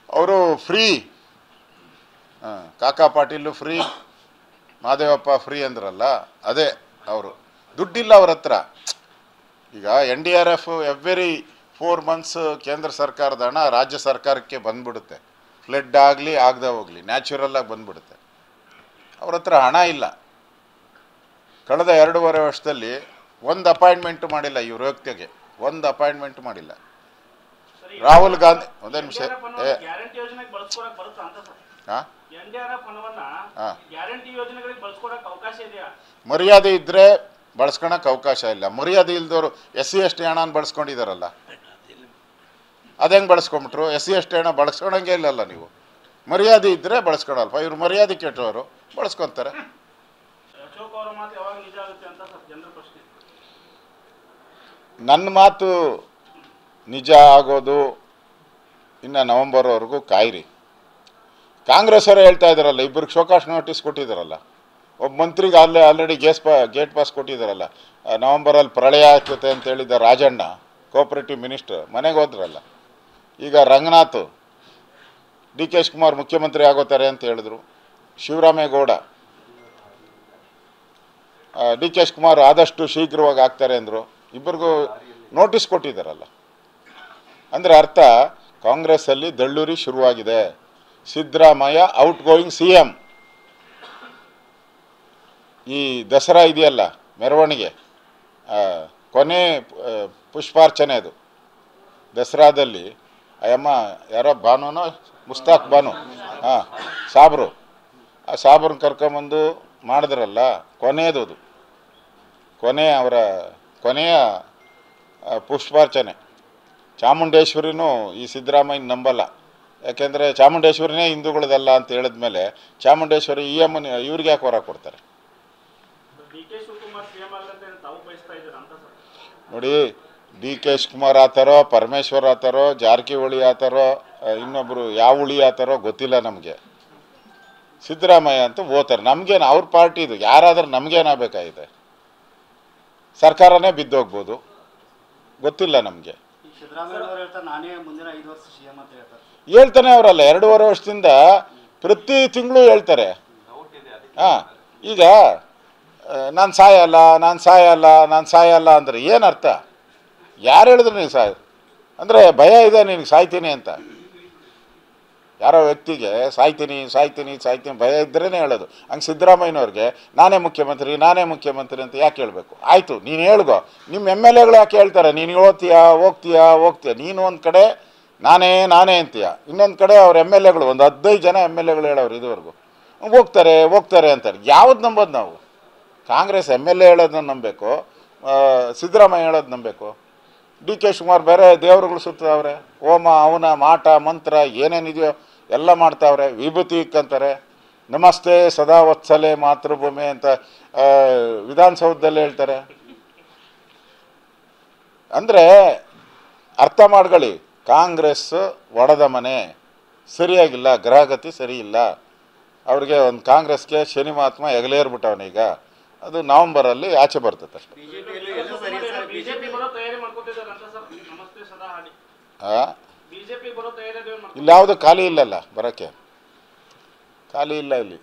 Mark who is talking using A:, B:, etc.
A: ಅವರು ಫ್ರೀ ಕಾಕಾ Patil free Madevappa free ಅಂದ್ರಲ್ಲ ಅದೇ ಅವರು ದುಡ್ಡಿಲ್ಲ ಅವ್ರ ಹತ್ರ ಈಗ NDRF ಎವ್ರಿ 4 ಮಂತ್ಸ್ ಕೇಂದ್ರ ಸರ್ಕಾರದ ಹಣ ರಾಜ್ಯ ಸರ್ಕಾರಕ್ಕೆ ಬಂದ್ಬಿಡುತ್ತೆ ಫ್ಲಡ್ ಆಗಲಿ ಆಗದೆ ಹೋಗಲಿ ನ್ಯಾಚುರಲ್ ಆಗಿ ಬಂದ್ಬಿಡುತ್ತೆ ಅವ್ರ ಹತ್ರ ಹಣ ಇಲ್ಲ ಕಳೆದ 2.5 ವರ್ಷದಲ್ಲಿ ಒಂದು ಅಪಾಯಿಂಟ್ಮೆಂಟ್ ಮಾಡಿಲ್ಲ ಇವ್ರ ವ್ಯಕ್ತಿಗೆ ಒಂದು ಅಪಾಯಿಂಟ್ಮೆಂಟ್ ಮಾಡಿಲ್ಲ ರಾಹುಲ್ ಗಾಂಧಿ ಒಂದೇ ನಿಮಿಷ ಮರ್ಯಾದೆ ಇದ್ರೆ ಬಳಸ್ಕೊಳಕ್ಕೆ ಅವಕಾಶ ಇಲ್ಲ ಮರ್ಯಾದೆ ಇಲ್ದವರು SC ST ಹಣ ಬಳಸ್ಕೊಂಡಿದಾರಲ್ಲ ಅದೇಂಗೆ ಬಳಸ್ಕೊಂಬಿಟ್ರು SC ST ಹಣ ಬಳಸ್ಕೊಳಂಗೆ ಇಲ್ಲಲ್ಲ ನೀವು ಮರ್ಯಾದೆ ಇದ್ರೆ ಬಳಸ್ಕೊಳಲ್ಪ ಇವ್ರು ಮರ್ಯಾದೆ ಕೆಟ್ಟವರು ಬಳಸ್ಕೊಂತಾರೆ ನನ್ನ ಮಾತು ನಿಜ ಆಗೋದು ಇನ್ನು ನವೆಂಬರ್ವರೆಗೂ ಕಾಯಿರಿ ಕಾಂಗ್ರೆಸ್ ಅವರೇ ಹೇಳ್ತಾ ಇದ್ದಾರಲ್ಲ ಇಬ್ಬರಿಗೆ ಶೋಕಾಸ್ ನೋಟಿಸ್ ಕೊಟ್ಟಿದ್ದಾರಲ್ಲ ಒಬ್ಬ ಮಂತ್ರಿಗೆ ಆಲ್ರೆಡಿ ಗೇಟ್ ಪಾಸ್ ಕೊಟ್ಟಿದ್ದಾರಲ್ಲ ನವೆಂಬರಲ್ಲಿ ಪ್ರಳಯ ಆಗ್ತದೆ ಅಂತ ಹೇಳಿದ್ದ ರಾಜಣ್ಣ ಕೋಆಪರೇಟಿವ್ ಮಿನಿಸ್ಟರ್ ಮನೆಗೆ ಹೋದ್ರಲ್ಲ ಈಗ ರಂಗನಾಥ್ DK ಶಿವಕುಮಾರ್ ಮುಖ್ಯಮಂತ್ರಿ ಆಗೋತಾರೆ ಅಂತ ಹೇಳಿದ್ರು ಶಿವರಾಮೇಗೌಡ DK ಶಿವಕುಮಾರ್ ಆದಷ್ಟು ಶೀಘ್ರವಾಗಿ ಆಗ್ತಾರೆ ಅಂದರು ಇಬ್ಬರಿಗೂ ನೋಟಿಸ್ ಕೊಟ್ಟಿದ್ದಾರಲ್ಲ ಅಂದರೆ ಅರ್ಥ ಕಾಂಗ್ರೆಸ್ಸಲ್ಲಿ ದಳ್ಳೂರಿ ಶುರುವಾಗಿದೆ ಸಿದ್ದರಾಮಯ್ಯ ಔಟ್ ಗೋಯಿಂಗ್ CM ಈ ದಸರಾ ಇದೆಯಲ್ಲ ಮೆರವಣಿಗೆ ಕೊನೆ ಪುಷ್ಪಾರ್ಚನೆ ಅದು ದಸರಾದಲ್ಲಿ ಅಯ್ಯಮ್ಮ ಯಾರೋ ಬಾನುನೋ ಮುಸ್ತಾಕ್ ಬಾನು ಸಾಬ್ರು ಆ ಸಾಬ್ರನ್ನ ಕರ್ಕೊಂಬಂದು ಮಾಡಿದ್ರಲ್ಲ ಕೊನೆಯದು ಅದು ಅವರ ಕೊನೆಯ ಪುಷ್ಪಾರ್ಚನೆ ಚಾಮುಂಡೇಶ್ವರಿನೂ ಈ ಸಿದ್ದರಾಮಯ್ಯನ ನಂಬಲ್ಲ ಯಾಕೆಂದರೆ ಚಾಮುಂಡೇಶ್ವರಿನೇ ಹಿಂದೂಗಳದಲ್ಲ ಅಂತ ಹೇಳಿದ್ಮೇಲೆ ಚಾಮುಂಡೇಶ್ವರಿ ಇವ್ರಿಗೆ ಯಾಕೆ ಹೊರ ಕೊಡ್ತಾರೆ ನೋಡಿ DK ಶಿವಕುಮಾರ್ ಆತಾರೋ ಪರಮೇಶ್ವರ್ ಆತಾರೋ ಜಾರಕಿಹೊಳಿ ಆತಾರೋ ಇನ್ನೊಬ್ಬರು ಯಾವ ಹುಳಿ ಆತಾರೋ ಗೊತ್ತಿಲ್ಲ ನಮಗೆ ಸಿದ್ದರಾಮಯ್ಯ ಅಂತ ಓದ್ತಾರೆ ನಮಗೇನು ಅವ್ರ ಪಾರ್ಟಿದು ಯಾರಾದ್ರೂ ನಮಗೇನಾಗಬೇಕಾಗಿದೆ ಸರ್ಕಾರನೇ ಬಿದ್ದೋಗ್ಬೋದು ಗೊತ್ತಿಲ್ಲ ನಮಗೆ ಹೇಳ್ತಾನೆ ಅವರಲ್ಲ 2.5 ವರ್ಷದಿಂದ ಪ್ರತಿ ತಿಂಗಳು ಹೇಳ್ತಾರೆ ಈಗ ನಾನು ಸಾಯಲ್ಲ ಅಂದರೆ ಏನರ್ಥ ಯಾರು ಹೇಳಿದ್ರು ನೀನು ಅಂದರೆ ಭಯ ಇದೆ ನಿನಗೆ ಸಾಯ್ತೀನಿ ಅಂತ ಯಾರೋ ವ್ಯಕ್ತಿಗೆ ಸಾಯ್ತೀನಿ ಭಯ ಇದ್ರೇ ಹೇಳೋದು ಹಂಗೆ ಸಿದ್ದರಾಮಯ್ಯನವ್ರಿಗೆ ನಾನೇ ಮುಖ್ಯಮಂತ್ರಿ ಅಂತ ಯಾಕೆ ಹೇಳಬೇಕು ಆಯಿತು ನೀನು ಹೇಳ್ಗೋ ನಿಮ್ಮ MLAಗಳು ಯಾಕೆ ಹೇಳ್ತಾರೆ ನೀನು ಹೋಗ್ತೀಯಾ ನೀನು ಒಂದು ಕಡೆ ನಾನೇ ಅಂತೀಯ ಇನ್ನೊಂದು ಕಡೆ ಅವ್ರ MLAಗಳು ಒಂದು 15 ಜನ MLAಗಳು ಹೇಳೋರು ಇದುವರೆಗೂ ಹೋಗ್ತಾರೆ ಅಂತಾರೆ ಯಾವ್ದು ನಂಬೋದು ನಾವು ಕಾಂಗ್ರೆಸ್ MLA ಹೇಳೋದನ್ನ ನಂಬಬೇಕು ಸಿದ್ದರಾಮಯ್ಯ ಹೇಳೋದು ನಂಬಬೇಕು DK ಶಿವಕುಮಾರ್ ಬೇರೆ ದೇವರುಗಳು ಸುತ್ತವ್ರೆ ಹೋಮ ಅವನ ಮಾಟ ಮಂತ್ರ ಏನೇನಿದೆಯೋ ಎಲ್ಲ ಮಾಡ್ತಾವ್ರೆ ವಿಭೂತಿ ಇಕ್ಕಂತಾರೆ ನಮಸ್ತೆ ಸದಾ ವತ್ಸಲೆ ಮಾತೃಭೂಮಿ ಅಂತ ವಿಧಾನಸೌಧದಲ್ಲಿ ಹೇಳ್ತಾರೆ ಅಂದರೆ ಅರ್ಥ ಮಾಡ್ಕೊಳ್ಳಿ ಕಾಂಗ್ರೆಸ್ ಒಡೆದ ಮನೆ ಸರಿಯಾಗಿಲ್ಲ ಗ್ರಹಗತಿ ಸರಿ ಇಲ್ಲ ಅವ್ರಿಗೆ ಒಂದು ಕಾಂಗ್ರೆಸ್ಗೆ ಶನಿ ಮಹಾತ್ಮ ಹೆಗಲೇರ್ಬಿಟ್ಟವನೀಗ ಅದು ನವೆಂಬರಲ್ಲಿ ಆಚೆ ಬರ್ತದೆ ಅಷ್ಟೇ ಇಲ್ಲಿ ಯಾವುದು ಖಾಲಿ ಇಲ್ಲಲ್ಲ ಬರೋಕ್ಕೆ ಖಾಲಿ ಇಲ್ಲ ಇಲ್ಲಿ